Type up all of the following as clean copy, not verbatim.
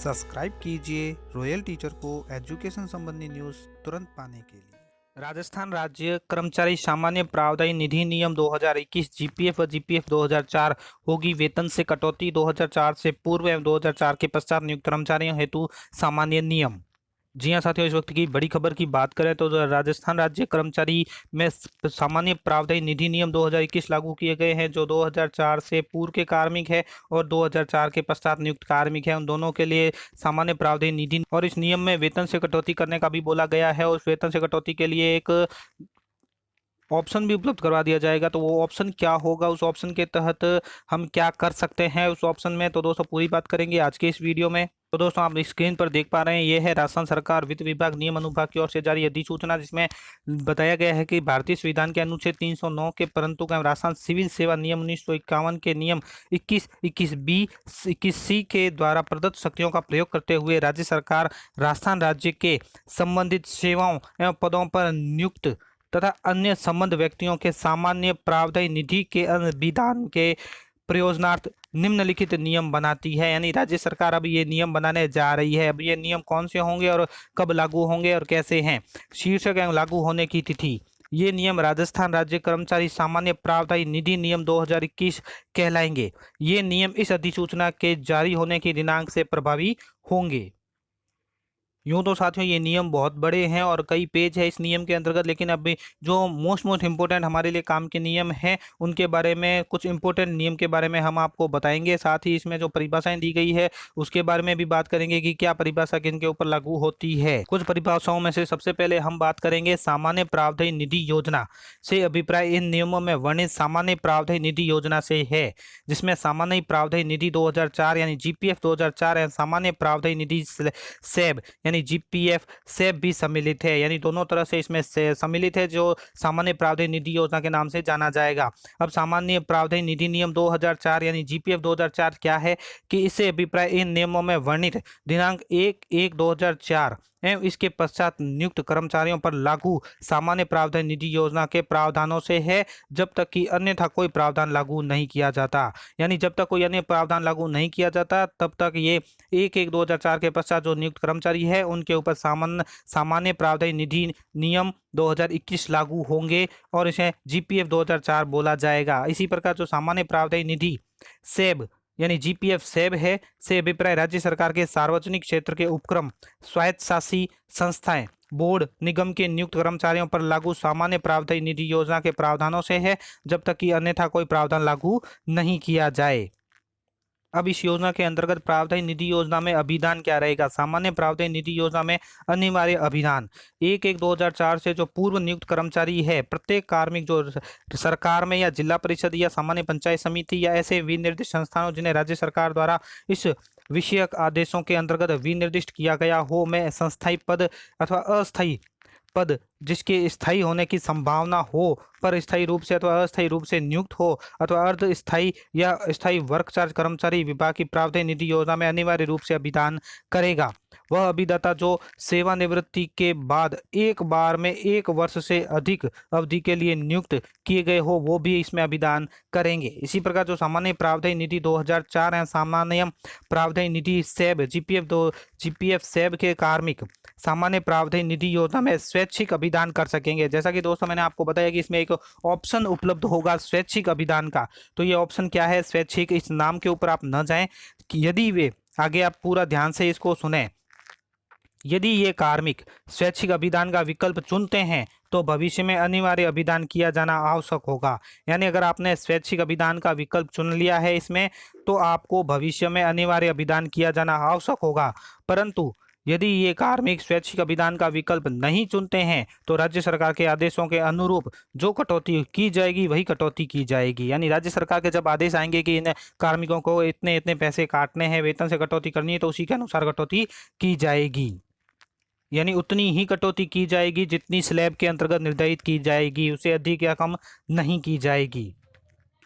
Subscribe कीजिए royal teacher को education संबंधी न्यूज़ तुरंत पाने के लिए। राजस्थान राज्य कर्मचारी सामान्य प्रावधान निधि नियम 2021 जीपीएफ व जीपीएफ 2004 होगी वेतन से कटौती 2004 से पूर्व एवं 2004 के पश्चात नियुक्त कर्मचारियों हेतु सामान्य नियम। जी हाँ साथियों, इस वक्त की बड़ी खबर की बात करें तो राजस्थान राज्य कर्मचारी में सामान्य प्रावधान निधि नियम 2021 लागू किए गए हैं, जो 2004 से पूर्व के कार्मिक है और 2004 के पश्चात नियुक्त कार्मिक है, उन दोनों के लिए सामान्य प्रावधान निधि। और इस नियम में वेतन से कटौती करने का भी बोला गया है और उस वेतन से कटौती के लिए एक ऑप्शन भी उपलब्ध करवा दिया जाएगा। तो वो ऑप्शन क्या होगा, उस ऑप्शन के तहत हम क्या कर सकते हैं उस ऑप्शन में, तो दोस्तों पूरी बात करेंगे आज के इस वीडियो में। तो दोस्तों आप स्क्रीन पर देख पा रहे हैं, ये है राजस्थान सरकार वित्त विभाग नियम अनुभाग की ओर से जारी अधिसूचना, जिसमें बताया गया है कि भारतीय संविधान के अनुच्छेद 309 के परंतु राजस्थान सिविल सेवा नियम 1951 के नियम 21B 21C के द्वारा प्रदत्त शक्तियों का प्रयोग करते हुए राज्य सरकार राजस्थान राज्य के संबंधित सेवाओं एवं पदों पर नियुक्त तथा अन्य संबद्ध व्यक्तियों के सामान्य प्रावधान निधि के विधान के प्रयोजनार्थ निम्नलिखित नियम बनाती है। यानी राज्य सरकार अब ये नियम बनाने जा रही है। अब ये नियम कौन से होंगे और कब लागू होंगे और कैसे हैं। शीर्षक एवं लागू होने की तिथि। ये नियम राजस्थान राज्य कर्मचारी सामान्य प्रावधान निधि नियम 2021 कहलाएंगे। ये नियम इस अधिसूचना के जारी होने की दिनांक से प्रभावी होंगे। यूँ तो साथियों ये नियम बहुत बड़े हैं और कई पेज है इस नियम के अंतर्गत, लेकिन अभी जो मोस्ट इम्पोर्टेंट हमारे लिए काम के नियम हैं उनके बारे में, कुछ इंपॉर्टेंट नियम के बारे में हम आपको बताएंगे। साथ ही इसमें जो परिभाषाएं दी गई है उसके बारे में भी बात करेंगे कि क्या परिभाषा किनके ऊपर लागू होती है। कुछ परिभाषाओं में से सबसे पहले हम बात करेंगे सामान्य प्रावधान निधि योजना से। अभिप्राय इन नियमों में वर्णित सामान्य प्रावधान निधि योजना से है, जिसमें सामान्य प्रावधान निधि 2004 यानी जीपीएफ 2004 एवं सामान्य प्रावधान निधि सैब यानी जीपीएफ सैब भी सम्मिलित है। यानी दोनों तरह से इसमें सम्मिलित है, जो सामान्य प्रावधान निधि योजना के नाम से जाना जाएगा। अब सामान्य प्रावधान निधि नियम 2004 यानी जीपीएफ 2004 क्या है कि इससे अभिप्राय इन नियमों में वर्णित दिनांक 1/1/2004 एवं इसके पश्चात नियुक्त कर्मचारियों पर लागू सामान्य प्रावधान निधि योजना के प्रावधानों से है, जब तक कि अन्यथा कोई प्रावधान लागू नहीं किया जाता। यानी जब तक कोई अन्य प्रावधान लागू नहीं किया जाता तब तक ये 1/1/2004 के पश्चात जो नियुक्त कर्मचारी है उनके ऊपर सामान्य प्रावधान निधि नियम 2021 लागू होंगे और इसे जीपीएफ 2004 बोला जाएगा। इसी प्रकार जो सामान्य प्रावधान निधि सैब यानी जीपीएफ सैब है से अभिप्राय राज्य सरकार के सार्वजनिक क्षेत्र के उपक्रम, स्वायत्तशासी संस्थाएं, बोर्ड निगम के नियुक्त कर्मचारियों पर लागू सामान्य प्रावधान निधि योजना के प्रावधानों से है, जब तक कि अन्यथा कोई प्रावधान लागू नहीं किया जाए। अब इस योजना के अंतर्गत प्रावधान निधि योजना में अभिधान क्या रहेगा। सामान्य प्रावधान निधि योजना में अनिवार्य अभिधान 1/1/2004 से जो पूर्व नियुक्त कर्मचारी है, प्रत्येक कार्मिक जो सरकार में या जिला परिषद या सामान्य पंचायत समिति या ऐसे विनिर्दिष्ट संस्थानों जिन्हें राज्य सरकार द्वारा इस विषयक आदेशों के अंतर्गत विनिर्दिष्ट किया गया हो में संस्थायी पद अथवा अस्थायी पद जिसके स्थायी होने की संभावना हो पर स्थायी रूप से अथवा अस्थायी रूप से नियुक्त हो अथवा अर्ध स्थायी या स्थायी वर्क चार्ज कर्मचारी विभाग की प्रावधान निधि योजना में अनिवार्य रूप से अभिदान करेगा। वह अभिदाता जो सेवानिवृत्ति के बाद एक बार में 1 वर्ष से अधिक अवधि के लिए नियुक्त किए गए हो वो भी इसमें अभिदान करेंगे। इसी प्रकार जो सामान्य प्रावधान निधि 2004 है, सामान्य प्रावधान निधि सैब जीपीएफ सैब के कार्मिक सामान्य प्रावधान निधि योजना में स्वैच्छिक अभिदान कर सकेंगे। जैसा कि दोस्तों मैंने आपको बताया कि इसमें एक ऑप्शन उपलब्ध होगा स्वैच्छिक अभिदान का। तो ये ऑप्शन क्या है स्वैच्छिक, इस नाम के ऊपर आप न जाएं कि यदि वे आगे आप पूरा ध्यान से इसको सुने, यदि ये कार्मिक स्वैच्छिक अभिदान का विकल्प चुनते हैं तो भविष्य में अनिवार्य अभिदान किया जाना आवश्यक होगा। यानी अगर आपने स्वैच्छिक अभिदान का विकल्प चुन लिया है इसमें, तो आपको भविष्य में अनिवार्य अभिदान किया जाना आवश्यक होगा। परंतु यदि ये कार्मिक स्वैच्छिक अभिदान का विकल्प नहीं चुनते हैं तो राज्य सरकार के आदेशों के अनुरूप जो कटौती की जाएगी वही कटौती की जाएगी। यानी राज्य सरकार के जब आदेश आएंगे कि इन कार्मिकों को इतने इतने पैसे काटने हैं, वेतन से कटौती करनी है, तो उसी के अनुसार कटौती की जाएगी। यानी उतनी ही कटौती की जाएगी जितनी स्लैब के अंतर्गत निर्धारित की जाएगी, उससे अधिक या कम नहीं की जाएगी।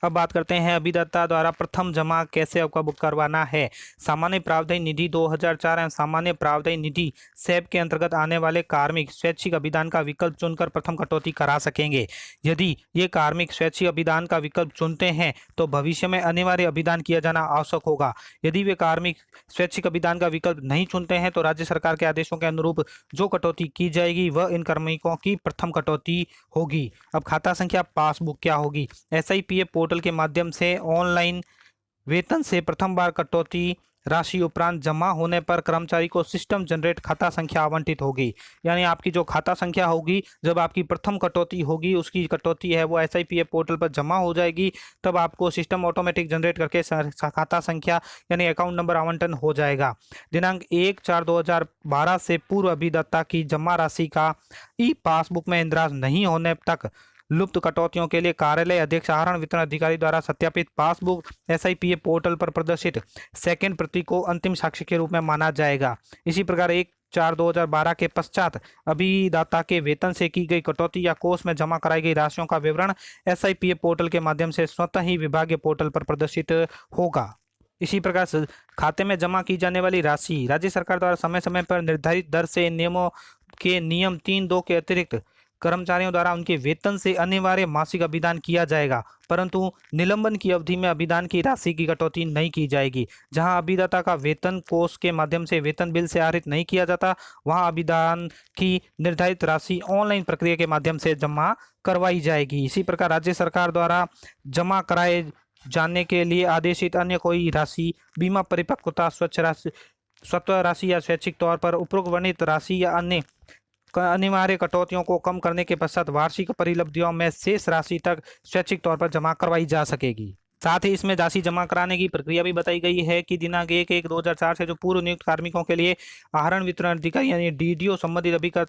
अब बात करते हैं अभिदाता द्वारा प्रथम जमा कैसे आपका बुक करवाना है। सामान्य प्रावधायी निधि 2004 एवं सामान्य प्रावधायी निधि सैप के अंतर्गत आने वाले कार्मिक स्वैच्छिक अभिदान का विकल्प चुनकर प्रथम कटौती करा सकेंगे। यदि ये कार्मिक स्वैच्छिक अभिदान का विकल्प चुनते हैं तो भविष्य में अनिवार्य अभिदान किया जाना आवश्यक होगा। यदि वे कार्मिक स्वैच्छिक अभिदान का विकल्प नहीं चुनते हैं तो राज्य सरकार के आदेशों के अनुरूप जो कटौती की जाएगी वह इन कार्मिकों की प्रथम कटौती होगी। अब खाता संख्या पासबुक क्या होगी। SIPF पोर्टल के माध्यम से ऑनलाइन वेतन से प्रथम बार कटौती राशि उपरांत जमा होने पर कर्मचारी को सिस्टम जनरेट खाता संख्या आवंटित होगी। यानी आपकी जो खाता संख्या होगी, जब आपकी प्रथम कटौती होगी, उसकी कटौती है वो SIPF पोर्टल पर जमा हो जाएगी, तब आपको सिस्टम ऑटोमेटिक जनरेट करके खाता संख्या यानी अकाउंट नंबर आवंटन हो जाएगा। दिनांक 1/4/2012 से पूर्व अभिदाता की जमा राशि का ई पासबुक में इंद्राज नहीं होने तक लुप्त कटौतियों के लिए कार्यालय अध्यक्ष आहरण वितरण अधिकारी द्वारा सत्यापित पासबुक SIPF पोर्टल पर प्रदर्शित सेकंड प्रति को अंतिम साक्ष्य के रूप में माना जाएगा। इसी प्रकार 1/4/2012 के पश्चात अभिदाता के वेतन से की गई कटौती या कोष में जमा कराई गई राशियों का विवरण SIPF पोर्टल के माध्यम से स्वतः ही विभागीय पोर्टल पर प्रदर्शित होगा। इसी प्रकार से खाते में जमा की जाने वाली राशि राज्य सरकार द्वारा समय समय पर निर्धारित दर से नियम 3(2) के अतिरिक्त कर्मचारियों द्वारा उनके वेतन से अनिवार्य मासिक अभिदान किया जाएगा, परंतु निलंबन की अवधि में अभिदान की राशि की कटौती नहीं की जाएगी। जहां अभिदाता का वेतन कोष के माध्यम से वेतन बिल से आहरित नहीं किया जाता, वहां अभिदान की निर्धारित राशि ऑनलाइन प्रक्रिया के माध्यम से जमा करवाई जाएगी। इसी प्रकार राज्य सरकार द्वारा जमा कराए जाने के लिए आदेशित अन्य कोई राशि, बीमा परिपक्वता, स्वतः राशि या स्वैच्छिक तौर पर उपरोक्त वर्णित राशि या अन्य अनिवार्य कटौतियों को कम करने के पश्चात वार्षिक परिलब्धियों में शेष राशि तक स्वैच्छिक तौर पर जमा करवाई जा सकेगी। साथ ही इसमें राशि जमा कराने की प्रक्रिया भी बताई गई है कि दिनांक 1/1/2004 से जो पूर्व नियुक्त कार्मिकों के लिए आहरण वितरण अधिकारी यानी DDO संबंधित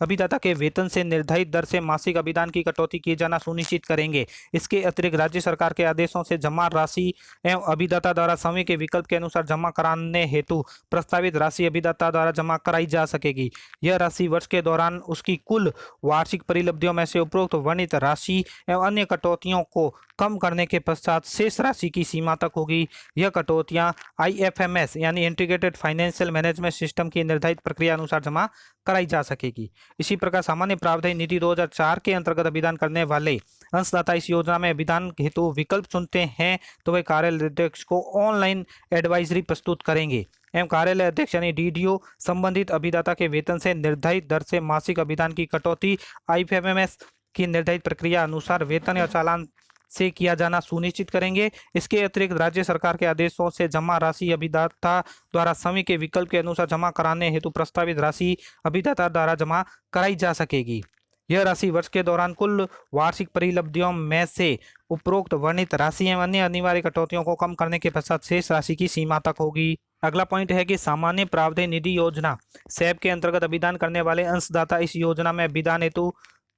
अभिदाता के वेतन से निर्धारित दर से मासिक अभिदान की कटौती किए जाना सुनिश्चित करेंगे। इसके अतिरिक्त राज्य सरकार के आदेशों से जमा राशि एवं अभिदाता द्वारा समय के विकल्प के अनुसार जमा कराने हेतु प्रस्तावित राशि अभिदाता द्वारा जमा कराई जा सकेगी। यह राशि वर्ष के दौरान उसकी कुल वार्षिक परिलब्धियों में से उपरोक्त वर्णित राशि एवं अन्य कटौतियों को कम करने के पश्चात शेष राशि की सीमा तक होगी। यह कटौतियां IFMS यानी इंटीग्रेटेड फाइनेंशियल मैनेजमेंट सिस्टम की निर्धारित प्रक्रिया अनुसार जमा कराई जा सकेगी। इसी प्रकार सामान्य प्रावधायी निधि 2004 के अंतर्गत अभिदान करने वाले अंशदाता इस योजना में अभिदान हेतु विकल्प चुनते हैं तो वे कार्यालय अध्यक्ष को ऑनलाइन एडवाइजरी प्रस्तुत करेंगे एवं कार्यालय अध्यक्ष यानी DDO संबंधित अभिदाता के वेतन से निर्धारित दर से मासिक अभिदान की कटौती IFMS की निर्धारित प्रक्रिया अनुसार वेतन या चालान से किया जाना सुनिश्चित करेंगे। इसके अतिरिक्त राज्य सरकार के आदेशों से जमा राशि अभिदाता द्वारा समय के विकल्प के अनुसार जमा कराने हेतु प्रस्तावित राशि अभिदाता द्वारा जमा कराई जा सकेगी। यह राशि वर्ष के दौरान कुल वार्षिक परिलब्धियों में से उपरोक्त वर्णित राशि एवं अन्य अनिवार्य कटौतियों को कम करने के पश्चात शेष राशि की सीमा तक होगी। अगला पॉइंट है कि सामान्य प्रावधायी निधि योजना सैप के अंतर्गत अभिदान करने वाले अंशदाता इस योजना में अभिदान हेतु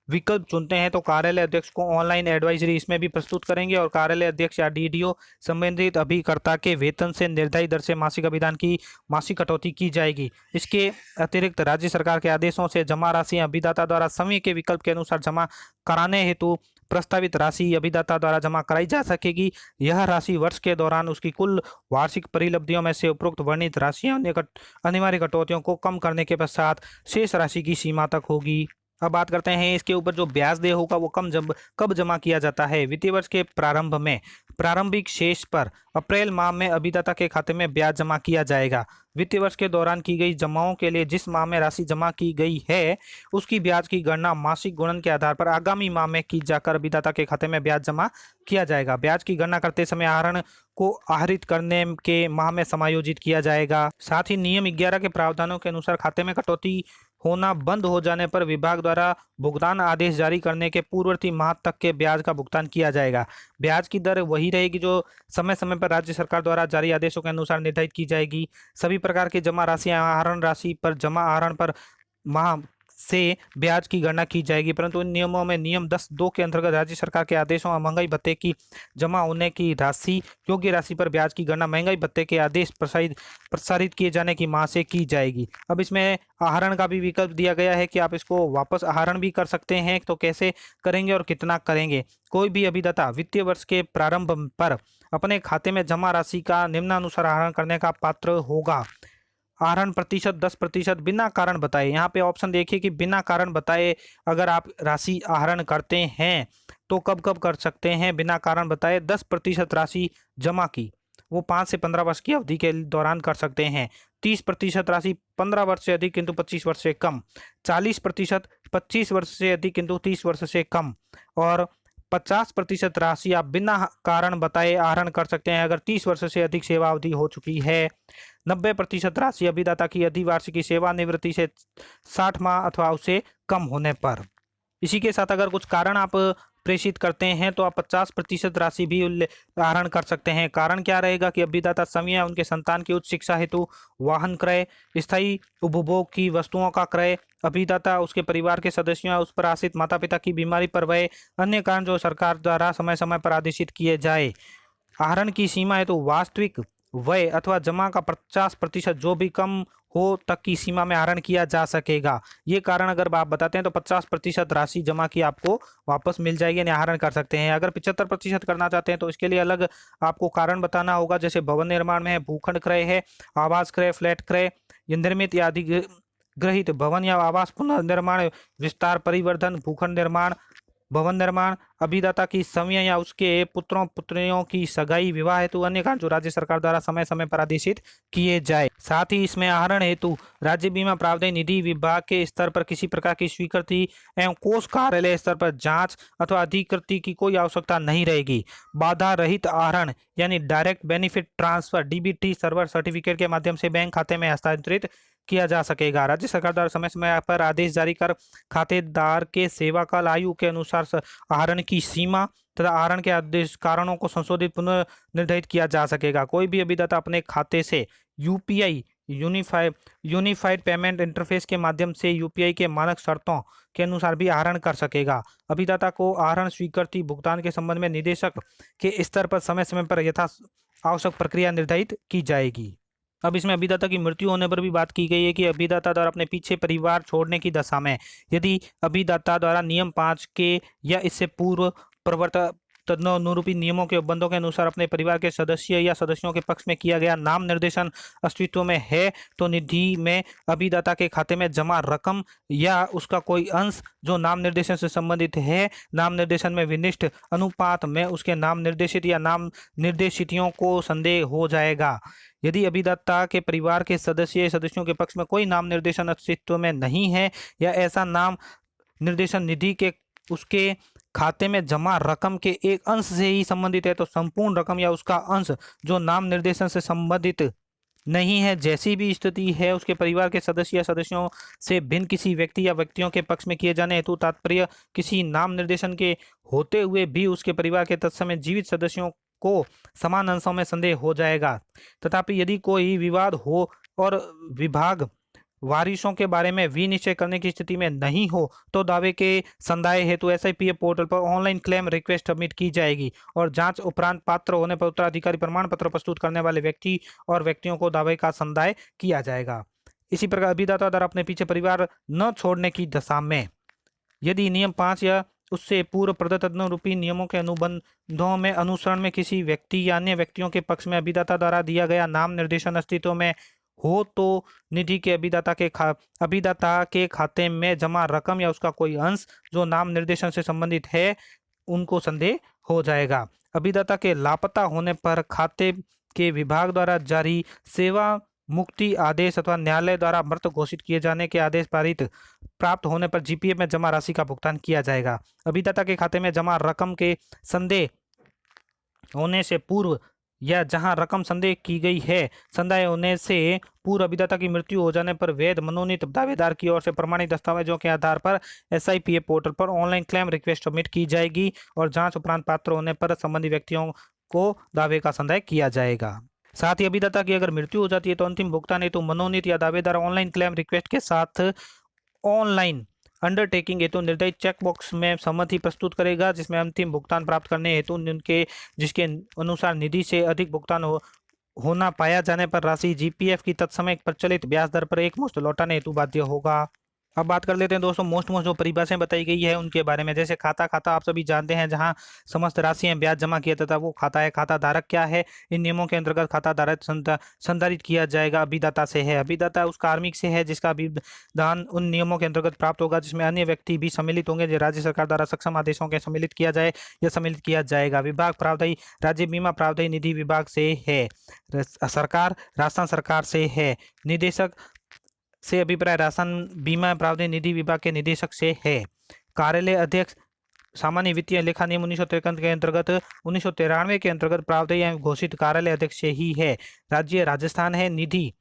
विकल्प चुनते हैं तो कार्यालय अध्यक्ष को ऑनलाइन एडवाइजरी इसमें भी प्रस्तुत करेंगे और कार्यालय अध्यक्ष या DDO संबंधित अभिकर्ता के वेतन से निर्धारित दर से मासिक अभिदान की मासिक कटौती की जाएगी। इसके अतिरिक्त राज्य सरकार के आदेशों से जमा राशि अभिदाता द्वारा समय के विकल्प के अनुसार जमा कराने हेतु प्रस्तावित राशि अभिदाता द्वारा जमा कराई जा सकेगी। यह राशि वर्ष के दौरान उसकी कुल वार्षिक परिलब्धियों में से उपरोक्त वर्णित राशियां अनिवार्य कटौतियों को कम करने के पश्चात शेष राशि की सीमा तक होगी। अब बात करते हैं इसके ऊपर जो ब्याज देय होगा वो कब जमा किया जाता है। वित्तीय वर्ष के प्रारंभ में प्रारंभिक शेष पर अप्रैल माह में अभिदाता के खाते में ब्याज जमा किया जाएगा। वित्तीय वर्ष के दौरान की गई जमाओं के लिए जिस माह में राशि जमा की गई है उसकी ब्याज की गणना मासिक गुणन के आधार पर आगामी माह में की जाकर अभिदाता के खाते में ब्याज जमा किया जाएगा। ब्याज की गणना करते समय आहरण को आहरित करने के माह में समायोजित किया जाएगा। साथ ही नियम 11 के प्रावधानों के अनुसार खाते में कटौती होना बंद हो जाने पर विभाग द्वारा भुगतान आदेश जारी करने के पूर्ववर्ती माह तक के ब्याज का भुगतान किया जाएगा। ब्याज की दर वही रहेगी जो समय समय पर राज्य सरकार द्वारा जारी आदेशों के अनुसार निर्धारित की जाएगी। सभी प्रकार की जमा राशि आहरण राशि पर जमा आहरण पर माह से ब्याज की गणना की जाएगी। परंतु इन नियमों में नियम 10(2) के अंतर्गत राज्य सरकार के आदेशों और महंगाई भत्ते की जमा होने की राशि योग्य राशि पर ब्याज की गणना महंगाई भत्ते के आदेश प्रसारित किए जाने की माह से की जाएगी। अब इसमें आहरण का भी विकल्प दिया गया है कि आप इसको वापस आहरण भी कर सकते हैं। तो कैसे करेंगे और कितना करेंगे? कोई भी अभिदाता वित्तीय वर्ष के प्रारंभ पर अपने खाते में जमा राशि का निम्नानुसार आहरण करने का पात्र होगा। आहरण प्रतिशत 10% बिना कारण बताए। यहाँ पे ऑप्शन देखिए कि बिना कारण बताए अगर आप राशि आहरण करते हैं तो कब कब कर सकते हैं। बिना कारण बताए 10% राशि जमा की वो 5 से 15 वर्ष की अवधि के दौरान कर सकते हैं। 30% राशि 15 वर्ष से अधिक किंतु 25 वर्ष से कम। 40% 25 वर्ष से अधिक किंतु 30 वर्ष से कम। और 50% राशि आप बिना कारण बताए आहरण कर सकते हैं अगर 30 वर्ष से अधिक सेवा अवधि हो चुकी है। 90% राशि अभिदाता की अधिवार्षिकी सेवानिवृत्ति से 60 माह अथवा उससे कम होने पर। इसी के साथ अगर कुछ कारण आप प्रेषित करते हैं तो आप 50% राशि भी आहरण कर सकते हैं। कारण क्या रहेगा कि अभिदाता स्वयं या उनके संतान की उच्च शिक्षा हेतु वाहन क्रय, स्थायी उपभोग की वस्तुओं का क्रय, अभिदाता उसके परिवार के सदस्यों या उस पर आश्रित माता पिता की बीमारी पर व्यय, अन्य कारण जो सरकार द्वारा समय समय पर आदेशित किए जाए। आहरण की सीमा है तो वास्तविक व्यय अथवा जमा का 50% जो भी कम हो तक की सीमा में आहरण किया जा सकेगा। ये कारण अगर आप बताते हैं तो 50% राशि जमा की आपको वापस मिल जाएगी, यानी आहरण कर सकते हैं। अगर 75% करना चाहते हैं तो इसके लिए अलग आपको कारण बताना होगा। जैसे भवन निर्माण में है, भूखंड क्रय है, आवास क्रय, फ्लैट क्रय, निर्मित या अधिग्रहित भवन या आवास पुनर्निर्माण, विस्तार, परिवर्धन, भूखंड निर्माण, भवन निर्माण, अभिदाता की संविया या उसके पुत्रों पुत्रियों की सगाई, विवाह हेतु अन्य कारण जो राज्य सरकार द्वारा समय समय पर आदेशित किए जाए। साथ ही इसमें आहरण हेतु राज्य बीमा प्रावधान निधि विभाग के स्तर पर किसी प्रकार की स्वीकृति एवं कोष कार्यालय स्तर पर जांच अथवा अधिकृति की कोई आवश्यकता नहीं रहेगी। बाधा रहित आहरण यानी direct benefit transfer DBT server certificate के माध्यम से बैंक खाते में हस्तांतरित किया जा सकेगा। राज्य सरकार द्वारा समय समय पर आदेश जारी कर खातेदार के सेवा काल आयु के अनुसार आहरण की सीमा तथा आहरण के आदेश कारणों को संशोधित पुनर्निर्धारित किया जा सकेगा। कोई भी अभिदाता अपने खाते से यूपीआई यूनिफाइड पेमेंट इंटरफेस के माध्यम से यूपीआई के मानक शर्तों के अनुसार भी आहरण कर सकेगा। अभिदाता को आहरण स्वीकृति भुगतान के संबंध में निदेशक के स्तर पर समय समय पर यथा आवश्यक प्रक्रिया निर्धारित की जाएगी। अब इसमें अभिदाता की मृत्यु होने पर भी बात की गई है कि अभिदाता द्वारा अपने पीछे परिवार छोड़ने की दशा में यदि अभिदाता द्वारा नियम 5 के या इससे पूर्व प्रवर्तित तदनुरूपी नियमों के उपबंधों के अनुसार अपने परिवार के सदस्य या सदस्यों के पक्ष में किया गया नाम निर्देशन अस्तित्व में है तो निधि में अभिदाता के खाते में जमा रकम या उसका कोई अंश जो नाम निर्देशन से संबंधित है, नाम निर्देशन में विनिष्ट अनुपात में उसके नाम निर्देशित या नाम निर्देशितियों को संदेह हो जाएगा। यदि अभिदाता के परिवार के सदस्यों के पक्ष में कोई नाम निर्देशन अस्तित्व में नहीं है या ऐसा नाम निर्देशन निधि के उसके खाते में जमा रकम के एक अंश से ही संबंधित है तो संपूर्ण रकम या उसका अंश जो नाम निर्देशन से संबंधित नहीं है, जैसी भी स्थिति है उसके परिवार के सदस्य या सदस्यों से भिन्न किसी व्यक्ति या व्यक्तियों के पक्ष में किए जाने हेतु तात्पर्य किसी नाम निर्देशन के होते हुए भी उसके परिवार के तत्समय जीवित सदस्यों को समान अंशों में संदेह हो जाएगा। तथापि यदि कोई विवाद हो और विभाग वारिसों के बारे में विनिश्चय करने की स्थिति में नहीं हो तो दावे के संदाय हेतु एसआईपीएफ पोर्टल पर ऑनलाइन क्लेम रिक्वेस्ट सबमिट की जाएगी और जांच उपरांत पात्र होने पर उत्तराधिकारी प्रमाण पत्र प्रस्तुत करने वाले व्यक्ति और व्यक्तियों को दावे का संदाय किया जाएगा। इसी प्रकार अभिदाता द्वारा अपने पीछे परिवार न छोड़ने की दशा में यदि नियम 5 या उससे पूर्व प्रदत्त अनुरूपी नियमों के अनुबंधों में अनुसरण में किसी व्यक्ति या अन्य व्यक्तियों के पक्ष में अभिदाता द्वारा दिया गया नाम निर्देशन अस्तित्व में हो तो निधि के अभिदाता के खाते में जमा रकम या उसका कोई अंश जो नाम निर्देशन से संबंधित है उनको संदेह हो जाएगा। अभिदाता के लापता होने पर खाते के विभाग द्वारा जारी सेवा मुक्ति आदेश अथवा न्यायालय द्वारा मृत घोषित किए जाने के आदेश पारित प्राप्त होने पर जीपीएफ में जमा राशि का भुगतान किया जाएगा। अभिदाता के खाते में जमा रकम के संदेह होने से पूर्व या जहां रकम संदेह की गई है, संदेह होने से पूर्व अभिदाता की मृत्यु हो जाने पर वैध मनोनीत दावेदार की ओर से प्रमाणित दस्तावेजों के आधार पर एसआईपीएफ पोर्टल पर ऑनलाइन क्लेम रिक्वेस्ट सबमिट की जाएगी और जांच उपरांत पात्र होने पर संबंधित व्यक्तियों को दावे का संदेह किया जाएगा। साथ ही अभिदाता की अगर मृत्यु हो जाती है तो अंतिम भुगतान हेतु मनोनीत या दावेदार ऑनलाइन क्लेम रिक्वेस्ट के साथ ऑनलाइन अंडरटेकिंग हेतु निर्धारित चेक बॉक्स में सहमति प्रस्तुत करेगा, जिसमें अंतिम भुगतान प्राप्त करने हेतु उनके जिसके अनुसार निधि से अधिक भुगतान होना पाया जाने पर राशि जीपीएफ की तत्समय प्रचलित ब्याज दर पर एकमुश्त लौटाने हेतु बाध्य होगा। अब बात कर लेते हैं दोस्तों मोस्ट जो परिभाषाएं बताई गई है उनके बारे में। जैसे खाता आप सभी जानते हैं जहां समस्त राशियां ब्याज जमा किया जाता है वो खाता है। खाता धारक क्या है? इन नियमों के अंतर्गत खाता धारक संधारित किया जाएगा अभिदाता से है। अभिदाता उस कार्मिक से है जिसका अभिदान उन नियमों के अंतर्गत प्राप्त होगा जिसमें अन्य व्यक्ति भी सम्मिलित होंगे जो राज्य सरकार द्वारा सक्षम आदेशों के सम्मिलित किया जाए या सम्मिलित किया जाएगा। विभाग प्रावधायी राज्य बीमा प्रावधायी निधि विभाग से है। सरकार राजस्थान सरकार से है। निदेशक से अभिप्राय राजस्थान बीमा प्रावधायी निधि विभाग के निदेशक से है। कार्यालय अध्यक्ष सामान्य वित्तीय लेखा नियम 1953 के अंतर्गत 1993 के अंतर्गत प्रावधायी एवं घोषित कार्यालय अध्यक्ष से ही है। राज्य राजस्थान है। निधि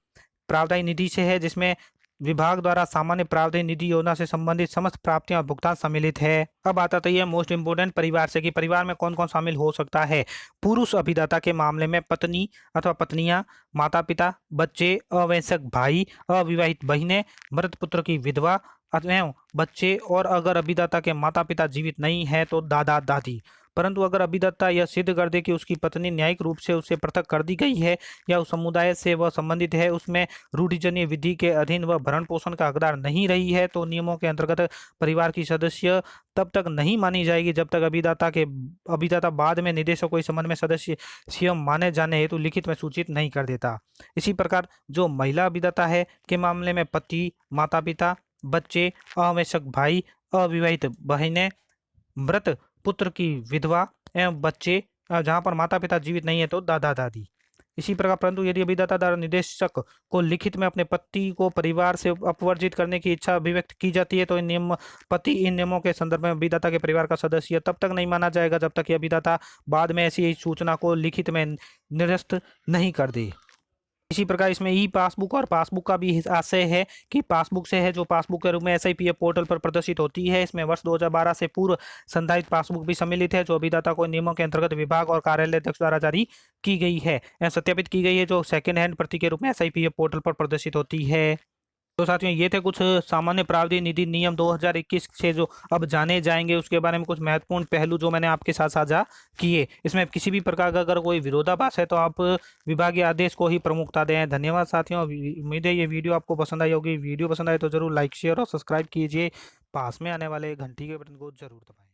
प्रावधायी निधि से है जिसमें विभाग द्वारा सामान्य प्रावधायी निधि योजना से संबंधित समस्त प्राप्तियां और भुगतान सम्मिलित है। अब आता है मोस्ट इंपोर्टेंट परिवार से कि परिवार में कौन कौन शामिल हो सकता है। पुरुष अभिदाता के मामले में पत्नी अथवा पत्नियां, माता पिता, बच्चे, अवयस्क भाई, अविवाहित बहिनें, मृत पुत्र की विधवा एवं बच्चे, और अगर अभिदाता के माता पिता जीवित नहीं है तो दादा दादी। परंतु अगर अभिदाता यह सिद्ध कर दे कि उसकी पत्नी न्यायिक रूप से उससे पृथक कर दी गई है या उस समुदाय से वह संबंधित है, उसमें रूढ़िजन्य विधि के अधीन वह भरण पोषण का हकदार नहीं रही है, तो नियमों के अंतर्गत परिवार की सदस्य तब तक नहीं मानी जाएगी जब तक अभिदाता बाद में निदेशक को इस संबंध में सदस्य माने जाने हेतु लिखित में सूचित नहीं कर देता। इसी प्रकार जो महिला अभिदाता है के मामले में पति, माता पिता, बच्चे, आवश्यक भाई, अविवाहित बहनें, मृत पुत्र की विधवा एवं बच्चे, जहां पर माता पिता जीवित नहीं है तो दादा दादी। इसी प्रकार परंतु यदि अभिदाता द्वारा निदेशक को लिखित में अपने पति को परिवार से अपवर्जित करने की इच्छा अभिव्यक्त की जाती है तो इन नियमों के संदर्भ में अभिदाता के परिवार का सदस्य तब तक नहीं माना जाएगा जब तक कि अभिदाता बाद में ऐसी सूचना को लिखित में निरस्त नहीं कर दे। इसी प्रकार इसमें ई पासबुक और पासबुक का भी आशय है कि पासबुक से है जो पासबुक के रूप में SIPF पोर्टल पर प्रदर्शित होती है। इसमें वर्ष 2012 से पूर्व संधारित पासबुक भी सम्मिलित है जो अभिदाता को नियमों के अंतर्गत विभाग और कार्यालय अध्यक्ष द्वारा जारी की गई है या सत्यापित की गई है, जो सेकेंड हैंड प्रति के रूप में SIPF पोर्टल पर प्रदर्शित होती है। तो साथियों ये थे कुछ सामान्य प्रावधायी निधि नियम 2021 से जो अब जाने जाएंगे उसके बारे में कुछ महत्वपूर्ण पहलू जो मैंने आपके साथ साझा किए। इसमें किसी भी प्रकार का अगर कोई विरोधाभास है तो आप विभागीय आदेश को ही प्रमुखता दें। धन्यवाद साथियों। उम्मीद है ये वीडियो आपको पसंद आई होगी। वीडियो पसंद आए तो जरूर लाइक, शेयर और सब्सक्राइब कीजिए। पास में आने वाले घंटी के बटन को जरूर दबाएं।